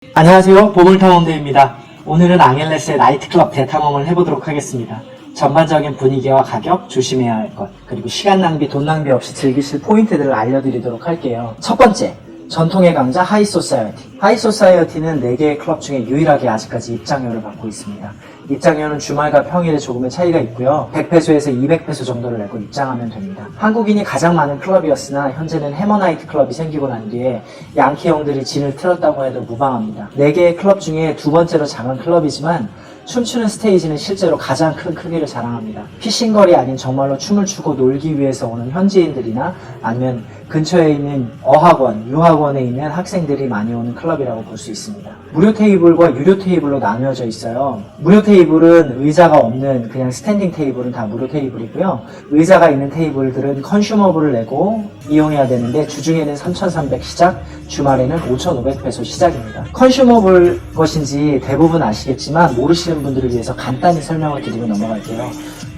안녕하세요, 보물탐험대입니다. 오늘은 앙헬레스의 나이트클럽 대탐험을 해보도록 하겠습니다. 전반적인 분위기와 가격, 조심해야 할 것, 그리고 시간 낭비, 돈 낭비 없이 즐기실 포인트들을 알려드리도록 할게요. 첫 번째, 전통의 강자 하이소사이어티. 하이소사이어티는 4개의 클럽 중에 유일하게 아직까지 입장료를 받고 있습니다. 입장료는 주말과 평일에 조금의 차이가 있고요. 100페소에서 200페소 정도를 내고 입장하면 됩니다. 한국인이 가장 많은 클럽이었으나 현재는 해머나이트 클럽이 생기고 난 뒤에 양키 형들이 진을 틀었다고 해도 무방합니다. 4개의 클럽 중에 두 번째로 작은 클럽이지만 춤추는 스테이지는 실제로 가장 큰 크기를 자랑합니다. 피싱거리 아닌 정말로 춤을 추고 놀기 위해서 오는 현지인들이나 아니면 근처에 있는 어학원, 유학원에 있는 학생들이 많이 오는 클럽이라고 볼 수 있습니다. 무료 테이블과 유료 테이블로 나누어져 있어요. 무료 테이블은 의자가 없는 그냥 스탠딩 테이블은 다 무료 테이블이고요. 의자가 있는 테이블들은 컨슈머블을 내고 이용해야 되는데 주중에는 3,300 시작, 주말에는 5,500페소 시작입니다. 컨슈머블 것인지 대부분 아시겠지만 모르시는 분들을 위해서 간단히 설명을 드리고 넘어갈게요.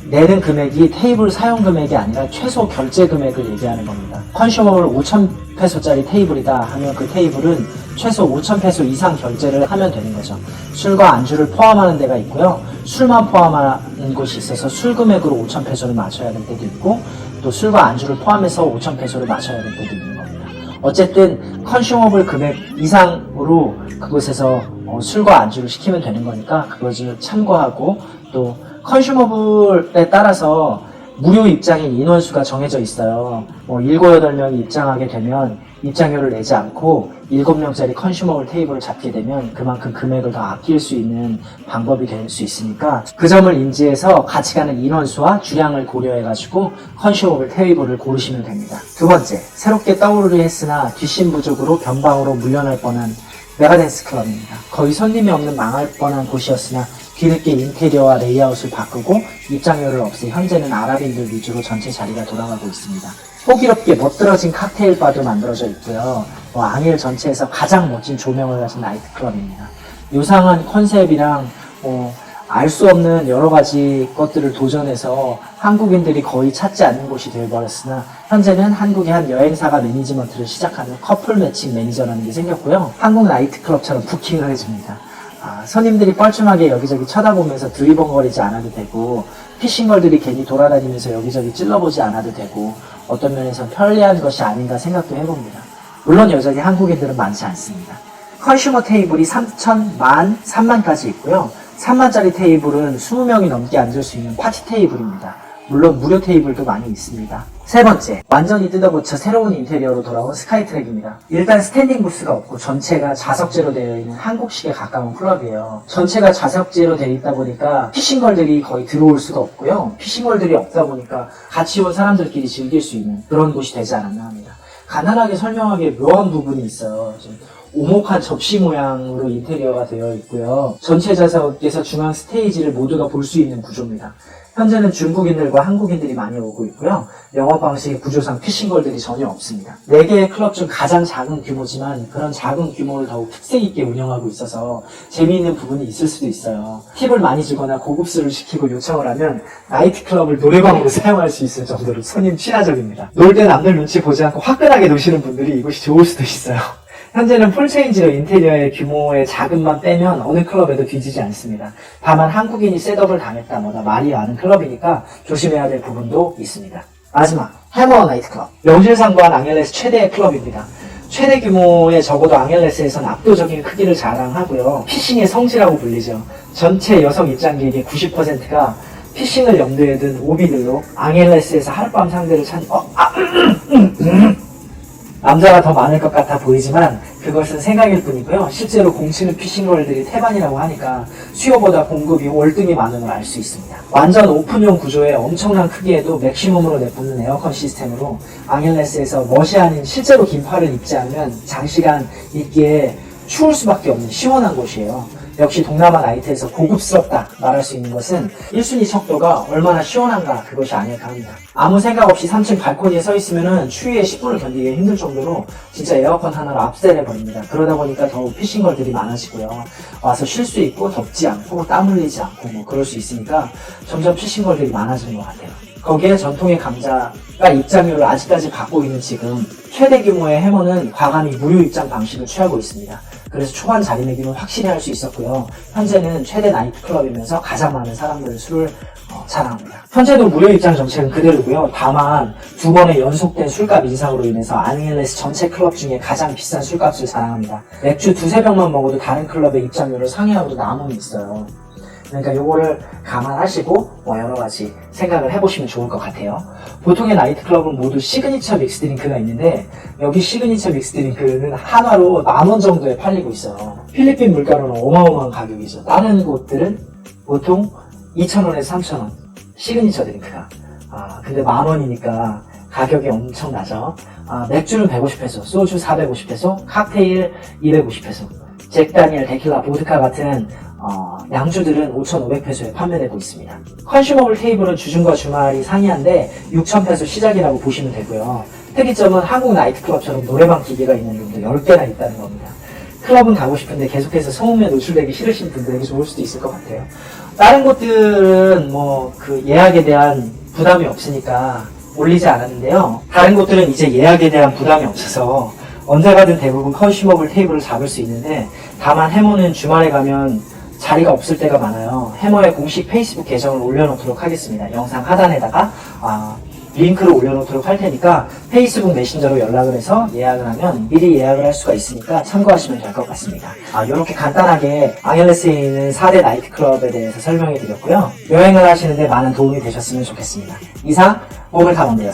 내는 금액이 테이블 사용 금액이 아니라 최소 결제 금액을 얘기하는 겁니다. 컨슈머블 5,000페소짜리 테이블이다 하면 그 테이블은 최소 5,000페소 이상 결제를 하면 되는 거죠. 술과 안주를 포함하는 데가 있고요. 술만 포함하는 곳이 있어서 술 금액으로 5,000페소를 맞춰야 될 때도 있고 또 술과 안주를 포함해서 5,000페소를 맞춰야 될 때도 있는 겁니다. 어쨌든 컨슈머블 금액 이상으로 그곳에서 술과 안주를 시키면 되는 거니까 그것을 참고하고 또 컨슈머블에 따라서 무료 입장인 인원수가 정해져 있어요. 7, 8명이 입장하게 되면 입장료를 내지 않고 7명짜리 컨슈머블 테이블을 잡게 되면 그만큼 금액을 더 아낄 수 있는 방법이 될 수 있으니까 그 점을 인지해서 같이 가는 인원수와 주량을 고려해가지고 컨슈머블 테이블을 고르시면 됩니다. 두 번째, 새롭게 떠오르려 했으나 뒷심 부족으로 변방으로 물려날 뻔한 메가댄스 클럽입니다. 거의 손님이 없는 망할 뻔한 곳이었으나 뒤늦게 인테리어와 레이아웃을 바꾸고 입장료를 없애 현재는 아랍인들 위주로 전체 자리가 돌아가고 있습니다. 호기롭게 멋들어진 칵테일 바도 만들어져 있고요. 앙헬 전체에서 가장 멋진 조명을 가진 나이트클럽입니다. 요상한 컨셉이랑 알 수 없는 여러 가지 것들을 도전해서 한국인들이 거의 찾지 않는 곳이 되어버렸으나 현재는 한국의 한 여행사가 매니지먼트를 시작하는 커플 매칭 매니저라는 게 생겼고요. 한국 나이트클럽처럼 부킹을 해줍니다. 손님들이 뻘쭘하게 여기저기 쳐다보면서 두리번거리지 않아도 되고 피싱걸들이 괜히 돌아다니면서 여기저기 찔러보지 않아도 되고 어떤 면에서 편리한 것이 아닌가 생각도 해봅니다. 물론 여전히 한국인들은 많지 않습니다. 컨슈머 테이블이 3천, 만, 3만까지 있고요. 3만짜리 테이블은 20명이 넘게 앉을 수 있는 파티 테이블입니다. 물론 무료 테이블도 많이 있습니다. 세 번째, 완전히 뜯어고쳐 새로운 인테리어로 돌아온 스카이트랙입니다. 일단 스탠딩 부스가 없고 전체가 좌석제로 되어 있는 한국식에 가까운 클럽이에요. 전체가 좌석제로 되어 있다 보니까 피싱걸들이 거의 들어올 수가 없고요. 피싱걸들이 없다 보니까 같이 온 사람들끼리 즐길 수 있는 그런 곳이 되지 않았나 합니다. 간단하게 설명하기에 묘한 부분이 있어요. 좀 오목한 접시 모양으로 인테리어가 되어 있고요. 전체 좌석에서 중앙 스테이지를 모두가 볼 수 있는 구조입니다. 현재는 중국인들과 한국인들이 많이 오고 있고요. 영업 방식의 구조상 피싱걸들이 전혀 없습니다. 4개의 클럽 중 가장 작은 규모지만 그런 작은 규모를 더욱 특색 있게 운영하고 있어서 재미있는 부분이 있을 수도 있어요. 팁을 많이 주거나 고급스를 시키고 요청을 하면 나이트클럽을 노래방으로 사용할 수 있을 정도로 손님 친화적입니다. 놀 때 남들 눈치 보지 않고 화끈하게 노시는 분들이 이곳이 좋을 수도 있어요. 현재는 풀체인지로 인테리어의 규모의 작음만 빼면 어느 클럽에도 뒤지지 않습니다. 다만 한국인이 셋업을 당했다 뭐다 말이 많은 클럽이니까 조심해야 될 부분도 있습니다. 마지막, 해머 나이트클럽. 명실상부한 앙헬레스 최대의 클럽입니다. 최대 규모의 적어도 앙헬레스에서는 압도적인 크기를 자랑하고요. 피싱의 성지라고 불리죠. 전체 여성 입장객의 90%가 피싱을 염두에 둔 오비들로 앙헬레스에서 하룻밤 상대를 찾는 남자가 더 많을 것 같아 보이지만 그것은 생각일 뿐이고요. 실제로 공치는 피싱걸들이 태반이라고 하니까 수요보다 공급이 월등히 많은 걸 알 수 있습니다. 완전 오픈형 구조의 엄청난 크기에도 맥시멈으로 내뿜는 에어컨 시스템으로 앙헬레스에서 멋이 아닌 실제로 긴팔을 입지 않으면 장시간 있기에 추울 수밖에 없는 시원한 곳이에요. 역시 동남아 나이트에서 고급스럽다 말할 수 있는 것은 1순위 척도가 얼마나 시원한가 그것이 아닐까 합니다. 아무 생각 없이 3층 발코니에 서 있으면 추위에 10분을 견디기 힘들 정도로 진짜 에어컨 하나로 압살해버립니다. 그러다 보니까 더욱 피싱걸들이 많아지고요. 와서 쉴 수 있고 덥지 않고 땀 흘리지 않고 그럴 수 있으니까 점점 피싱걸들이 많아지는 것 같아요. 거기에 전통의 강자가 입장료를 아직까지 받고 있는 지금 최대 규모의 해머는 과감히 무료 입장 방식을 취하고 있습니다. 그래서 초반 자리매김을 확실히 할 수 있었고요. 현재는 최대 나이트클럽이면서 가장 많은 사람들의 수를 자랑합니다. 현재도 무료 입장 정책은 그대로고요. 다만 두 번의 연속된 술값 인상으로 인해서 앙헬레스 전체 클럽 중에 가장 비싼 술값을 자랑합니다. 맥주 두세 병만 먹어도 다른 클럽의 입장료를 상회하고도 남음이 있어요. 그러니까 요거를 감안하시고 여러 가지 생각을 해보시면 좋을 것 같아요. 보통의 나이트클럽은 모두 시그니처 믹스드링크가 있는데 여기 시그니처 믹스드링크는 한화로 10,000원 정도에 팔리고 있어요. 필리핀 물가로는 어마어마한 가격이죠. 다른 곳들은 보통 2,000원에서 3,000원 시그니처 드링크가 근데 10,000원이니까 가격이 엄청나죠. 맥주는 150페소, 소주 450페소, 칵테일 250페소, 잭다니엘, 데킬라, 보드카 같은 양주들은 5,500페소에 판매되고 있습니다. 컨슈머블 테이블은 주중과 주말이 상이한데 6,000페소 시작이라고 보시면 되고요. 특이점은 한국 나이트클럽처럼 노래방 기계가 있는 rum도 10개나 있다는 겁니다. 클럽은 가고 싶은데 계속해서 소음에 노출되기 싫으신 분들에게 좋을 수도 있을 것 같아요. 다른 곳들은 그 예약에 대한 부담이 없으니까 올리지 않았는데요. 다른 곳들은 이제 예약에 대한 부담이 없어서 언제 가든 대부분 컨슈머블 테이블을 잡을 수 있는데 다만 해머는 주말에 가면 자리가 없을 때가 많아요. 해머의 공식 페이스북 계정을 올려놓도록 하겠습니다. 영상 하단에다가 링크를 올려놓도록 할 테니까 페이스북 메신저로 연락을 해서 예약을 하면 미리 예약을 할 수가 있으니까 참고하시면 될 것 같습니다. 이렇게 간단하게 앙헬레스에 있는 4대 나이트클럽에 대해서 설명해 드렸고요. 여행을 하시는데 많은 도움이 되셨으면 좋겠습니다. 이상 보물탐험대였습니다.